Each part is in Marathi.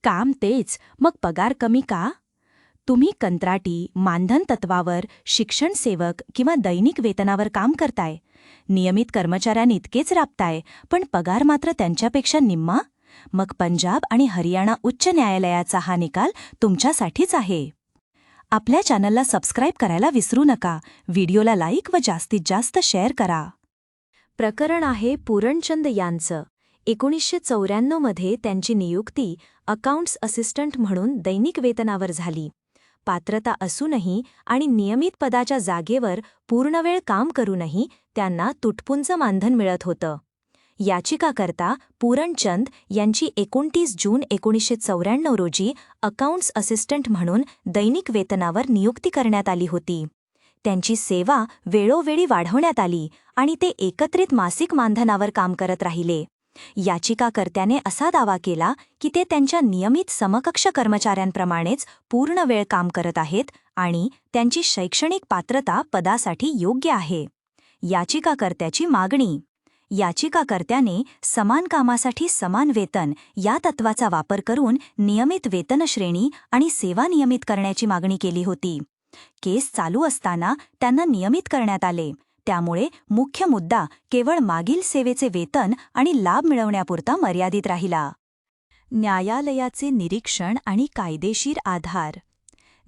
काम तेच, मग पगार कमी का? तुम्ही कंत्राटी, मानधन तत्वावर, शिक्षण सेवक किंवा दैनिक वेतनावर काम करताय. नियमित कर्मचाऱ्यांइतकेच राबताय, पण पगार मात्र त्यांच्यापेक्षा निम्मा? मग पंजाब आणि हरियाणा उच्च न्यायालयाचा हा निकाल तुमच्यासाठीच आहे. आपल्या चॅनलला सबस्क्राईब करायला विसरू नका. व्हिडिओला लाईक व जास्तीत जास्त शेअर करा. प्रकरण आहे पूरणचंद यांचं. 1994 मध्ये त्यांची नियुक्ती अकाउंट्स असिस्टंट म्हणून दैनिक वेतनावर झाली. पात्रता असूनही आणि नियमित पदाच्या जागेवर पूर्णवेळ काम करूनही त्यांना तुटपुंज मानधन मिळत होतं. याचिकाकर्ता पूरणचंद यांची 29 जून 1994 रोजी अकाउंट्स असिस्टंट म्हणून दैनिक वेतनावर नियुक्ती करण्यात आली होती. त्यांची सेवा वेळोवेळी वाढवण्यात आली आणि ते एकत्रित मासिक मानधनावर काम करत राहिले. याचिकाकर्त्याने असा दावा केला की ते त्यांच्या नियमित समकक्ष कर्मचाऱ्यांप्रमाणेच पूर्ण वेळ काम करत आहेत आणि त्यांची शैक्षणिक पात्रता पदासाठी योग्य आहे. याचिकाकर्त्याची मागणी. याचिकाकर्त्याने समान कामासाठी समान वेतन या तत्वाचा वापर करून नियमित वेतनश्रेणी आणि सेवा नियमित करण्याची मागणी केली होती. केस चालू असताना त्यांना नियमित करण्यात आले, त्यामुळे मुख्य मुद्दा केवळ मागील सेवेचे वेतन आणि लाभ मिळवण्यापुरता मर्यादित राहिला. न्यायालयाचे निरीक्षण आणि कायदेशीर आधार.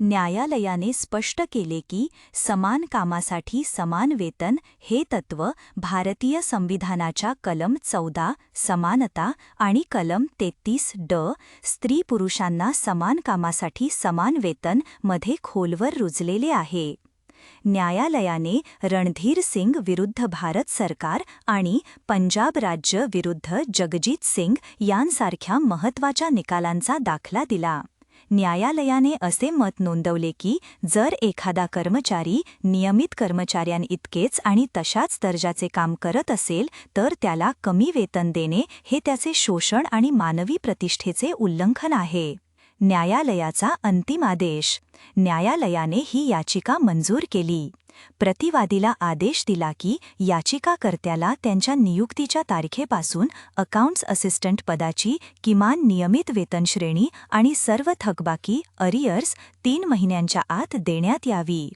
न्यायालयाने स्पष्ट केले की समान कामासाठी समान वेतन हे तत्त्व भारतीय संविधानाच्या कलम 14 समानता आणि कलम 33 स्त्री पुरुषांना समान कामासाठी समान वेतन मध्ये खोलवर रुजलेले आहे. न्यायालयाने रणधीर सिंग विरुद्ध भारत सरकार आणि पंजाब राज्य विरुद्ध जगजीत सिंग यांसारख्या महत्त्वाच्या निकालांचा दाखला दिला. न्यायालयाने असे मत नोंदवले की जर एखादा कर्मचारी नियमित कर्मचाऱ्यांइतकेच आणि तशाच दर्जाचे काम करत असेल तर त्याला कमी वेतन देणे हे त्याचे शोषण आणि मानवी प्रतिष्ठेचे उल्लंघन आहे. न्यायालयाचा अंतिम आदेश. न्यायालयाने ही याचिका मंजूर केली. प्रतिवादीला आदेश दिला की याचिकाकर्त्याला त्यांच्या नियुक्तीच्या तारखेपासून अकाउंट्स असिस्टंट पदाची किमान नियमित वेतनश्रेणी आणि सर्व थकबाकी अरियर्स 3 महिन्यांच्या आत देण्यात यावी.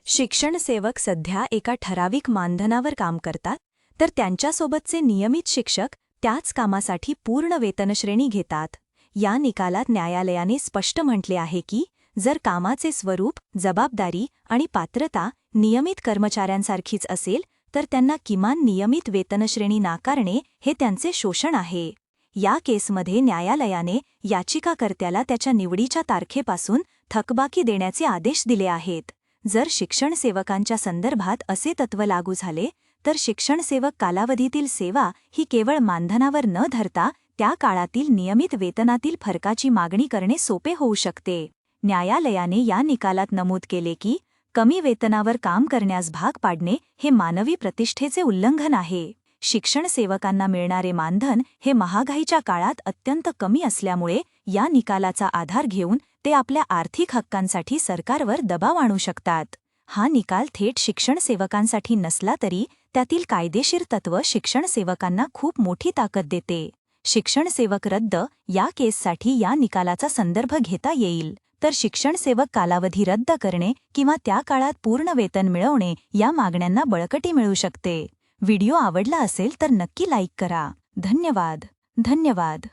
शिक्षणसेवक सध्या एका ठराविक मानधनावर काम करतात, तर त्यांच्यासोबतचे नियमित शिक्षक त्याच कामासाठी पूर्ण वेतनश्रेणी घेतात. या निकालात न्यायालयाने स्पष्ट म्हटले आहे की जर कामाचे स्वरूप, जबाबदारी आणि पात्रता नियमित कर्मचाऱ्यांसारखीच असेल तर त्यांना किमान नियमित वेतनश्रेणी नाकारणे हे त्यांचे शोषण आहे. या केसमध्ये न्यायालयाने याचिकाकर्त्याला त्याच्या निवडीच्या तारखेपासून थकबाकी देण्याचे आदेश दिले आहेत. जर शिक्षणसेवकांच्या संदर्भात असे तत्त्व लागू झाले तर शिक्षणसेवक कालावधीतील सेवा ही केवळ मानधनावर न धरता त्या काळातील नियमित वेतनातील फरकाची मागणी करणे सोपे होऊ शकते. न्यायालयाने या निकालात नमूद केले की कमी वेतनावर काम करण्यास भाग पाडणे हे मानवी प्रतिष्ठेचे उल्लंघन आहे. शिक्षणसेवकांना मिळणारे मानधन हे महागाईच्या काळात अत्यंत कमी असल्यामुळे या निकालाचा आधार घेऊन ते आपल्या आर्थिक हक्कांसाठी सरकारवर दबाव आणू शकतात. हा निकाल थेट शिक्षणसेवकांसाठी नसला तरी त्यातील कायदेशीर तत्त्व शिक्षणसेवकांना खूप मोठी ताकद देते. शिक्षणसेवक रद्द या केससाठी या निकालाचा संदर्भ घेता येईल, तर शिक्षणसेवक कालावधी रद्द करणे किंवा त्या काळात पूर्ण वेतन मिळवणे या मागण्यांना बळकटी मिळू शकते. व्हिडिओ आवडला असेल तर नक्की लाईक करा. धन्यवाद.